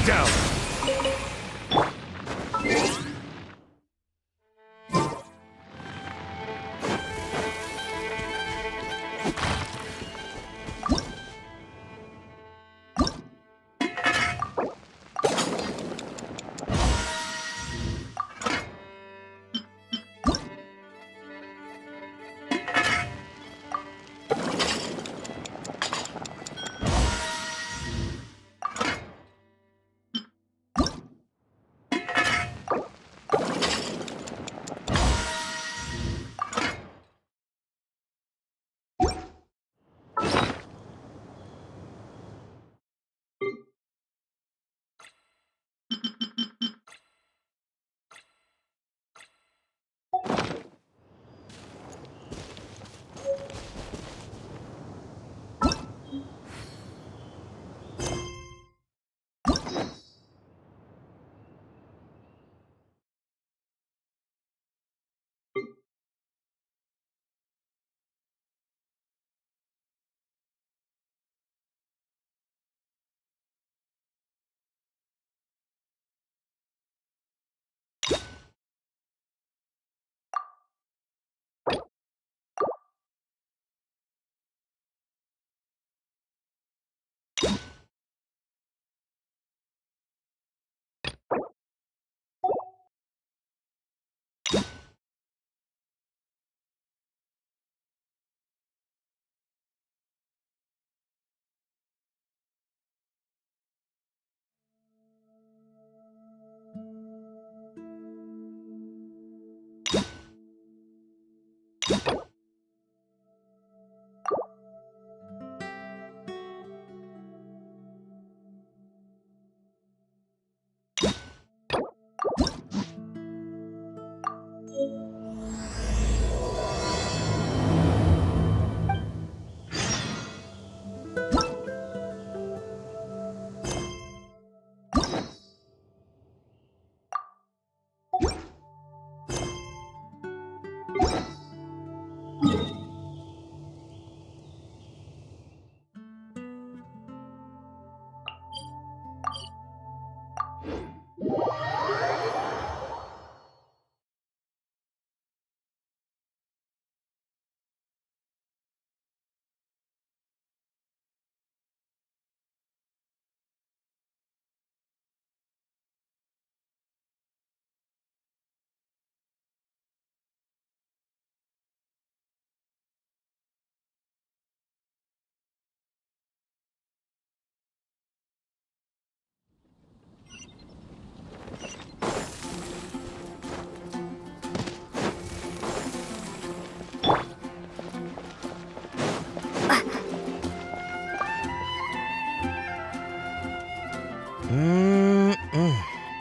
down!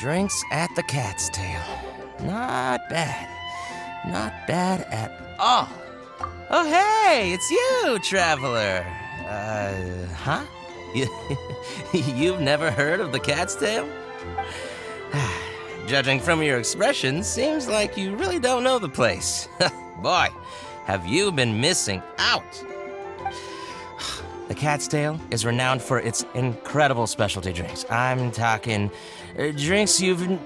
Drinks at the Cat's Tail. Not bad. Not bad at all. Oh, hey, it's you, traveler. Huh? You've never heard of the Cat's Tail? Judging from your expression, seems like you really don't know the place. Boy, have you been missing out. The Cat's Tail is renowned for its incredible specialty drinks. I'm talking drinks you've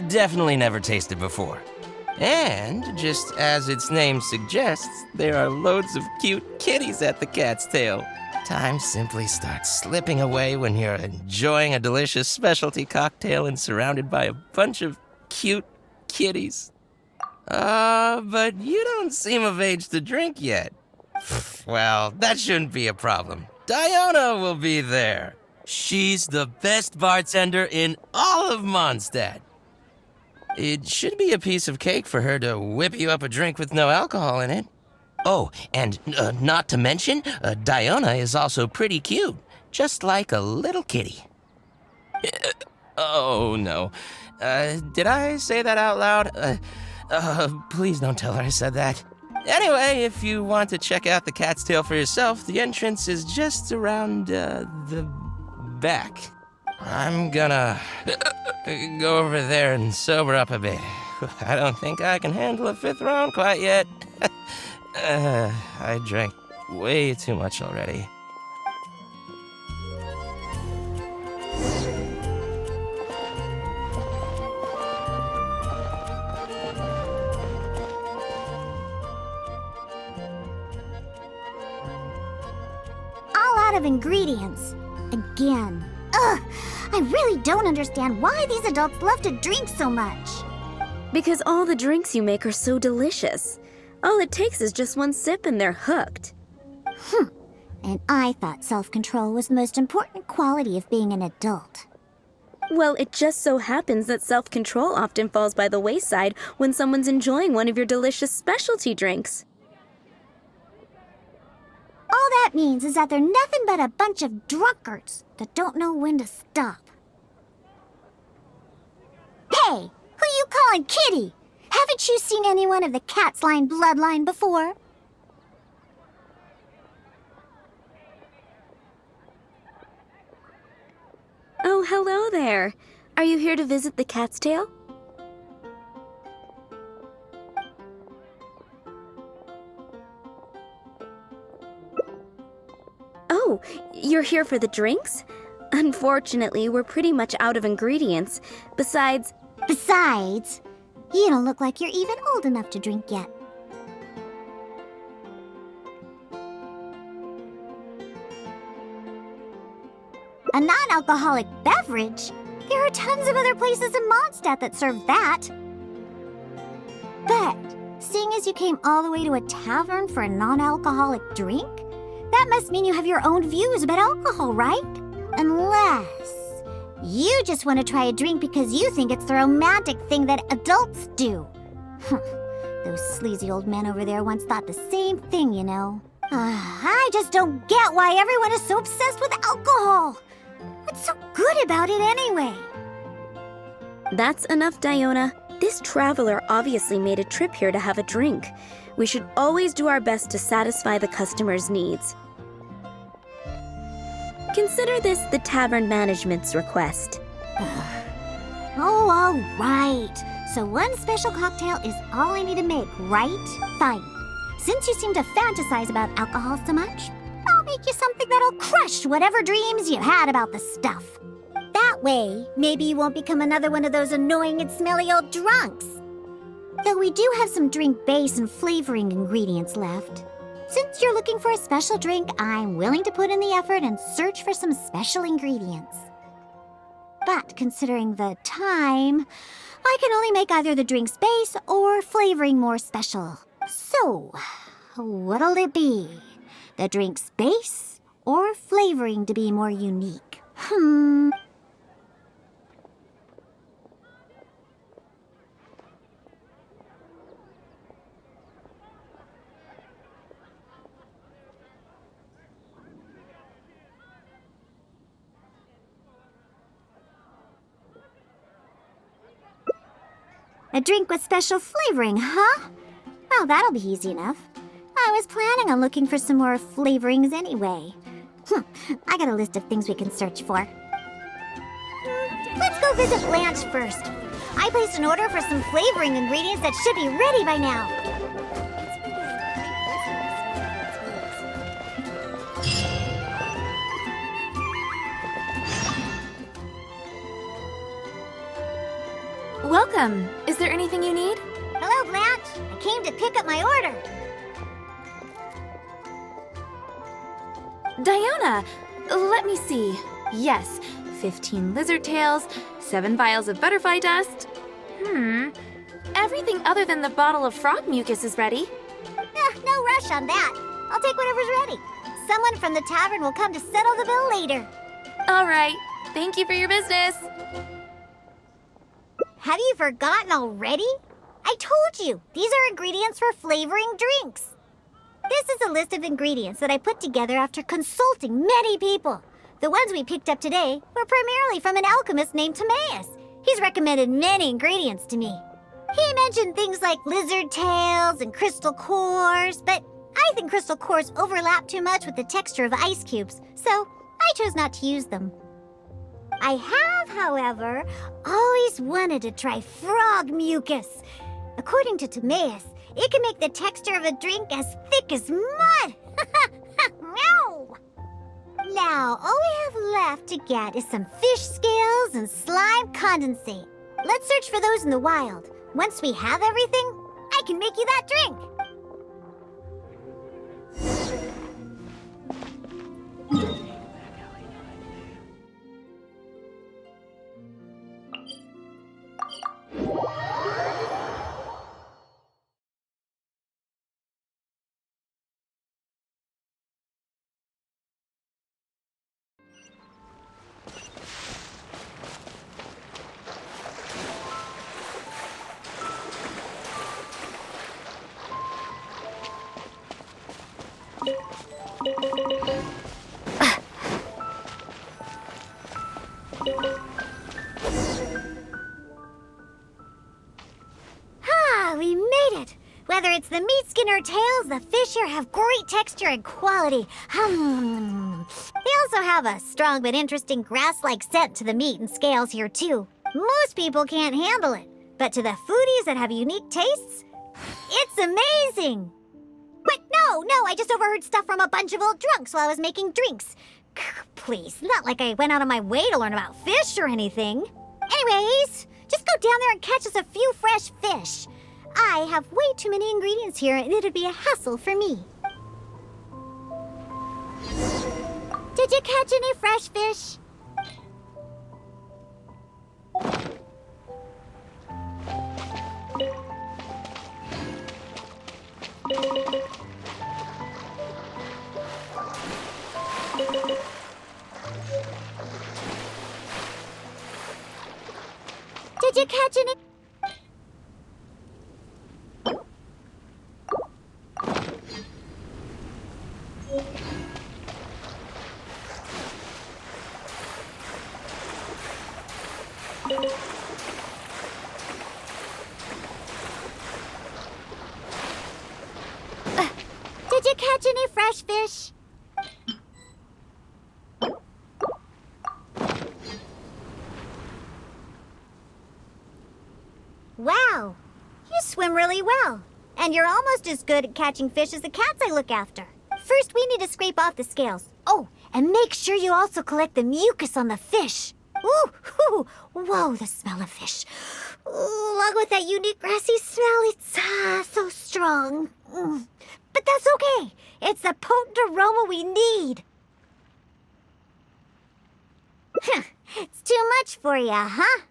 definitely never tasted before. And, just as its name suggests, there are loads of cute kitties at the Cat's Tail. Time simply starts slipping away when you're enjoying a delicious specialty cocktail and surrounded by a bunch of cute kitties. But you don't seem of age to drink yet. Well, that shouldn't be a problem. Diona will be there. She's the best bartender in all of Mondstadt. It should be a piece of cake for her to whip you up a drink with no alcohol in it. Oh, and not to mention, Diona is also pretty cute, just like a little kitty. Oh, no. Did I say that out loud? Please don't tell her I said that. Anyway, if you want to check out the Cat's Tail for yourself, the entrance is just around, the back. I'm gonna go over there and sober up a bit. I don't think I can handle a 5th round quite yet. I drank way too much already. of ingredients. Again. Ugh! I really don't understand why these adults love to drink so much. Because all the drinks you make are so delicious. All it takes is just one sip and they're hooked. And I thought self-control was the most important quality of being an adult. Well, it just so happens that self-control often falls by the wayside when someone's enjoying one of your delicious specialty drinks. All that means is that they're nothing but a bunch of drunkards that don't know when to stop. Hey, who you calling Kitty? Haven't you seen anyone of the cat's line bloodline before? Oh, hello there. Are you here to visit the Cat's Tail? Oh, you're here for the drinks? Unfortunately, we're pretty much out of ingredients. Besides, you don't look like you're even old enough to drink yet. A non-alcoholic beverage? There are tons of other places in Mondstadt that serve that. But, seeing as you came all the way to a tavern for a non-alcoholic drink, that must mean you have your own views about alcohol, right? Unless you just want to try a drink because you think it's the romantic thing that adults do. Those sleazy old men over there once thought the same thing, you know. I just don't get why everyone is so obsessed with alcohol. What's so good about it anyway? that's enough, Diona. This traveler obviously made a trip here to have a drink. We should always do our best to satisfy the customer's needs. Consider this the tavern management's request. Oh, all right. So one special cocktail is all I need to make, right? Fine. Since you seem to fantasize about alcohol so much, I'll make you something that'll crush whatever dreams you had about the stuff. That way, maybe you won't become another one of those annoying and smelly old drunks. Though we do have some drink base and flavoring ingredients left. Since you're looking for a special drink, I'm willing to put in the effort and search for some special ingredients. But considering the time, I can only make either the drink's base or flavoring more special. So, what'll it be? The drink's base or flavoring to be more unique? A drink with special flavoring, huh? Well, that'll be easy enough. I was planning on looking for some more flavorings anyway. I got a list of things we can search for. Let's go visit Blanche first. I placed an order for some flavoring ingredients that should be ready by now. Welcome. Is there anything you need? Hello, Blanche. I came to pick up my order. Diona, let me see. Yes, 15 lizard tails, 7 vials of butterfly dust. Everything other than the bottle of frog mucus is ready. No rush on that. I'll take whatever's ready. Someone from the tavern will come to settle the bill later. All right. Thank you for your business. Have you forgotten already? I told you, these are ingredients for flavoring drinks. This is a list of ingredients that I put together after consulting many people. The ones we picked up today were primarily from an alchemist named Timaeus. He's recommended many ingredients to me. He mentioned things like lizard tails and crystal cores, but I think crystal cores overlap too much with the texture of ice cubes, so I chose not to use them. I have, however, always wanted to try frog mucus. According to Timaeus, it can make the texture of a drink as thick as mud. No! Now, all we have left to get is some fish scales and slime condensate. Let's search for those in the wild. Once we have everything, I can make you that drink. Ah, we made it! Whether it's the meat skin or tails, the fish here have great texture and quality. They also have a strong but interesting grass-like scent to the meat and scales here, too. Most people can't handle it, but to the foodies that have unique tastes, it's amazing! Wait, no, I just overheard stuff from a bunch of old drunks while I was making drinks. Please, not like I went out of my way to learn about fish or anything. Anyways, just go down there and catch us a few fresh fish. I have way too many ingredients here, and it'd be a hassle for me. Did you catch any fresh fish? Did you catch any? Did you catch any fresh fish? Wow, you swim really well. And you're almost as good at catching fish as the cats I look after. First, we need to scrape off the scales. Oh, and make sure you also collect the mucus on the fish. Ooh, whoa, the smell of fish. Ooh, along with that unique grassy smell, it's so strong. But that's okay. It's the potent aroma we need. It's too much for you, huh?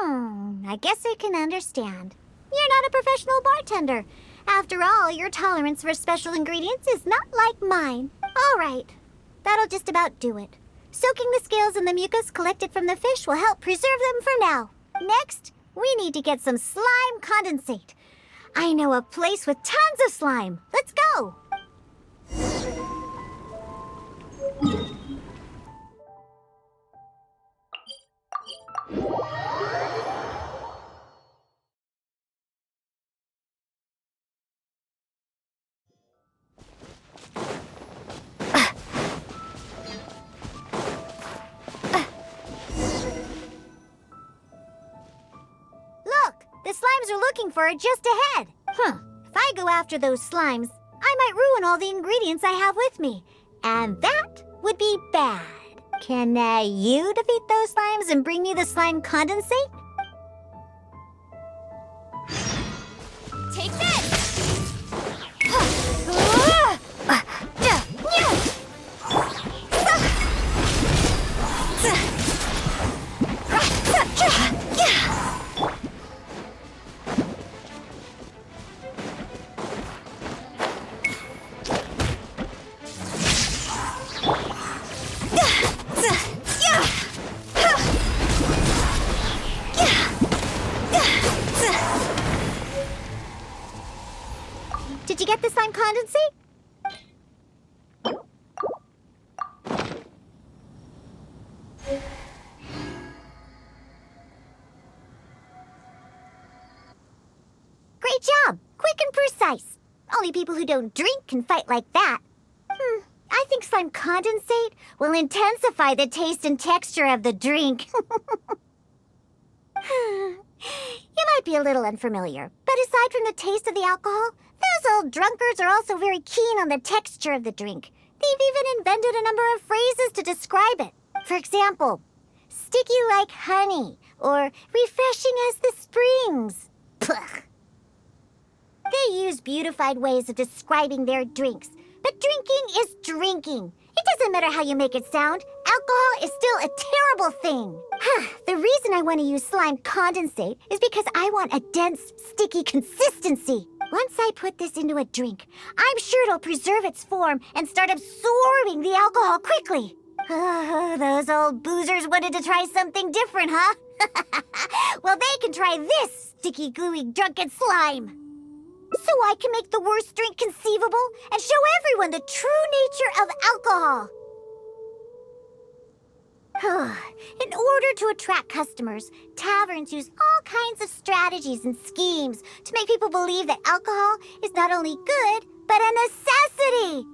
I guess I can understand. You're not a professional bartender. After all, your tolerance for special ingredients is not like mine. All right, that'll just about do it. Soaking the scales in the mucus collected from the fish will help preserve them for now. Next, we need to get some slime condensate. I know a place with tons of slime. Let's go! The slimes are looking for it just ahead. If I go after those slimes, I might ruin all the ingredients I have with me. And that would be bad. Can you defeat those slimes and bring me the slime condensate? Take this! Did you get the slime condensate? Great job! Quick and precise. Only people who don't drink can fight like that. I think slime condensate will intensify the taste and texture of the drink. You might be a little unfamiliar, but aside from the taste of the alcohol, those old drunkards are also very keen on the texture of the drink. They've even invented a number of phrases to describe it. For example, sticky like honey, or refreshing as the springs. Pugh. They use beautified ways of describing their drinks, but drinking is drinking. It doesn't matter how you make it sound. Alcohol is still a terrible thing. The reason I want to use slime condensate is because I want a dense, sticky consistency. Once I put this into a drink, I'm sure it'll preserve its form and start absorbing the alcohol quickly. Those old boozers wanted to try something different, huh? Well, they can try this sticky, gluey, drunken slime. so I can make the worst drink conceivable and show everyone the true nature of alcohol. In order to attract customers, taverns use all kinds of strategies and schemes to make people believe that alcohol is not only good, but a necessity.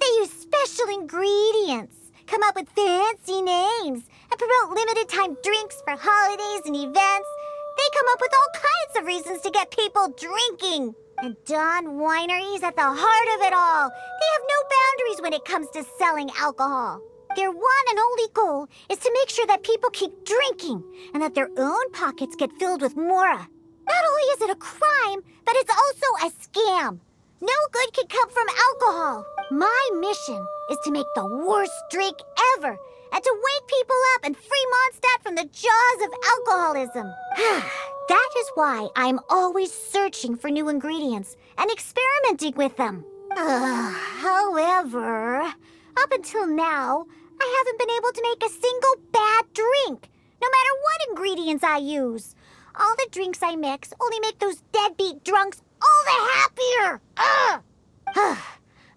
They use special ingredients, come up with fancy names, and promote limited-time drinks for holidays and events. They come up with all kinds of reasons to get people drinking. And Dawn Winery is at the heart of it all. They have no boundaries when it comes to selling alcohol. Their one and only goal is to make sure that people keep drinking and that their own pockets get filled with more. Not only is it a crime, but it's also a scam. No good can come from alcohol. My mission is to make the worst drink ever and to wake people up and free Mondstadt from the jaws of alcoholism. That is why I'm always searching for new ingredients and experimenting with them. However, up until now, I haven't been able to make a single bad drink, no matter what ingredients I use. All the drinks I mix only make those deadbeat drunks all the happier.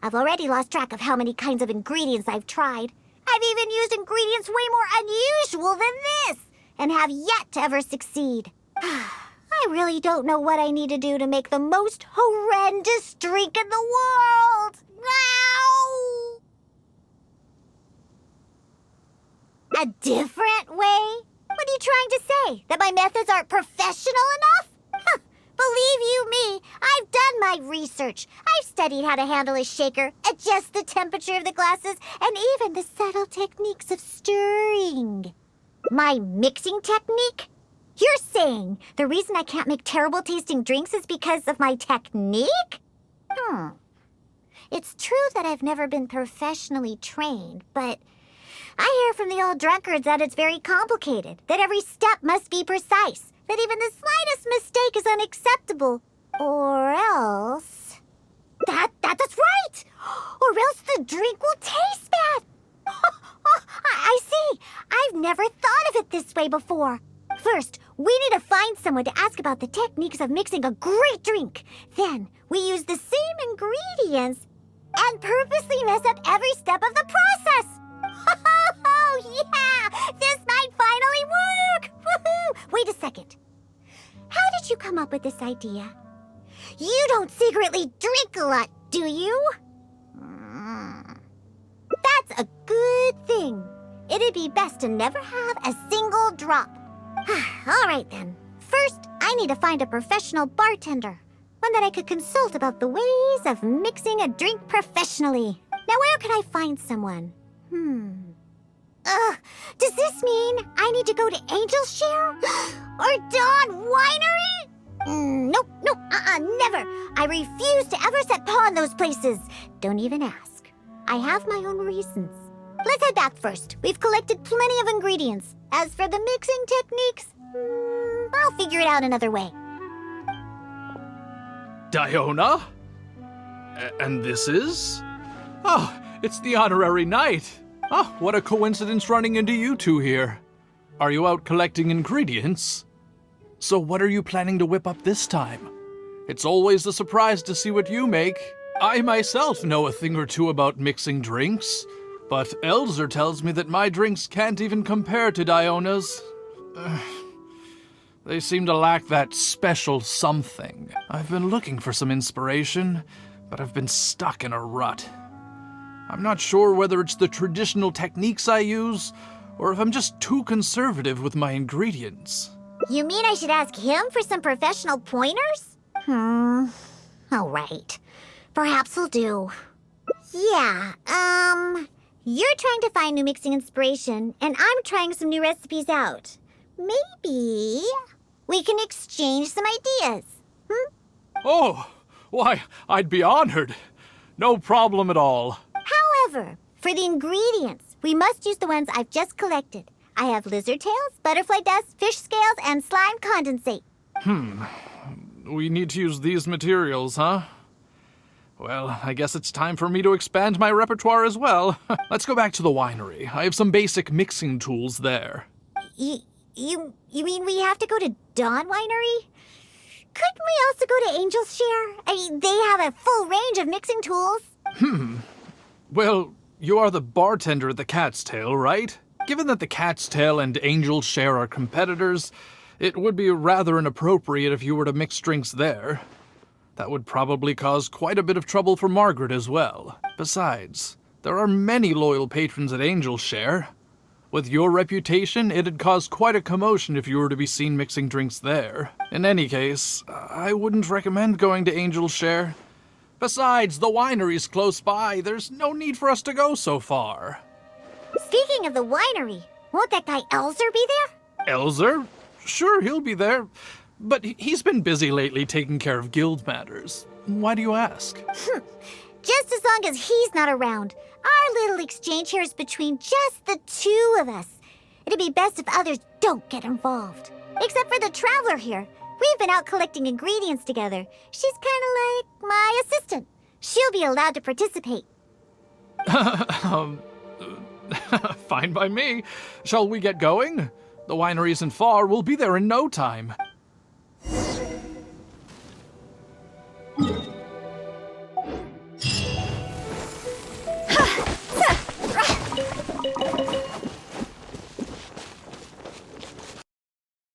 I've already lost track of how many kinds of ingredients I've tried. I've even used ingredients way more unusual than this, and have yet to ever succeed. I really don't know what I need to do to make the most horrendous drink in the world. Ow! A different way? What are you trying to say? That my methods aren't professional enough? Believe you me, I've done my research. I've studied how to handle a shaker, adjust the temperature of the glasses, and even the subtle techniques of stirring. My mixing technique? You're saying the reason I can't make terrible tasting drinks is because of my technique? It's true that I've never been professionally trained, but I hear from the old drunkards that it's very complicated, that every step must be precise, that even the slightest mistake is unacceptable. Or else... That's right! Or else the drink will taste bad! I see! I've never thought of it this way before. First, we need to find someone to ask about the techniques of mixing a great drink. Then, we use the same ingredients and purposely mess up every step of the process. Oh, yeah! This might finally work! Woohoo! Wait a second. How did you come up with this idea? You don't secretly drink a lot, do you? That's a good thing. It'd be best to never have a single drop. All right, then. First, I need to find a professional bartender. One that I could consult about the ways of mixing a drink professionally. Now, where can I find someone? Does this mean I need to go to Angel's Share? Or Dawn Winery? Nope, never. I refuse to ever set paw in those places. Don't even ask. I have my own reasons. Let's head back first. We've collected plenty of ingredients. As for the mixing techniques, I'll figure it out another way. Diona? And this is? Oh, it's the honorary knight. Oh, what a coincidence running into you two here. Are you out collecting ingredients? So what are you planning to whip up this time? It's always a surprise to see what you make. I myself know a thing or two about mixing drinks, but Elzer tells me that my drinks can't even compare to Diona's. They seem to lack that special something. I've been looking for some inspiration, but I've been stuck in a rut. I'm not sure whether it's the traditional techniques I use, or if I'm just too conservative with my ingredients. You mean I should ask him for some professional pointers? All right. Perhaps he'll do. Yeah, you're trying to find new mixing inspiration, and I'm trying some new recipes out. Maybe we can exchange some ideas. Oh, why, I'd be honored. No problem at all. However, for the ingredients, we must use the ones I've just collected. I have lizard tails, butterfly dust, fish scales, and slime condensate. We need to use these materials, huh? Well, I guess it's time for me to expand my repertoire as well. Let's go back to the winery. I have some basic mixing tools there. You mean we have to go to Dawn Winery? Couldn't we also go to Angel's Share? I mean, they have a full range of mixing tools. Well, you are the bartender at the Cat's Tail, right? Given that the Cat's Tail and Angel's Share are competitors, it would be rather inappropriate if you were to mix drinks there. That would probably cause quite a bit of trouble for Margaret as well. Besides, there are many loyal patrons at Angel's Share. With your reputation, it'd cause quite a commotion if you were to be seen mixing drinks there. In any case, I wouldn't recommend going to Angel's Share. Besides, the winery's close by. There's no need for us to go so far. Speaking of the winery, won't that guy Elzer be there? Elzer? Sure, he'll be there. But he's been busy lately taking care of guild matters. Why do you ask? Just as long as he's not around. Our little exchange here is between just the two of us. It'd be best if others don't get involved. Except for the traveler here. We've been out collecting ingredients together. She's kind of like my assistant. She'll be allowed to participate. Fine by me. Shall we get going? The winery isn't far. We'll be there in no time.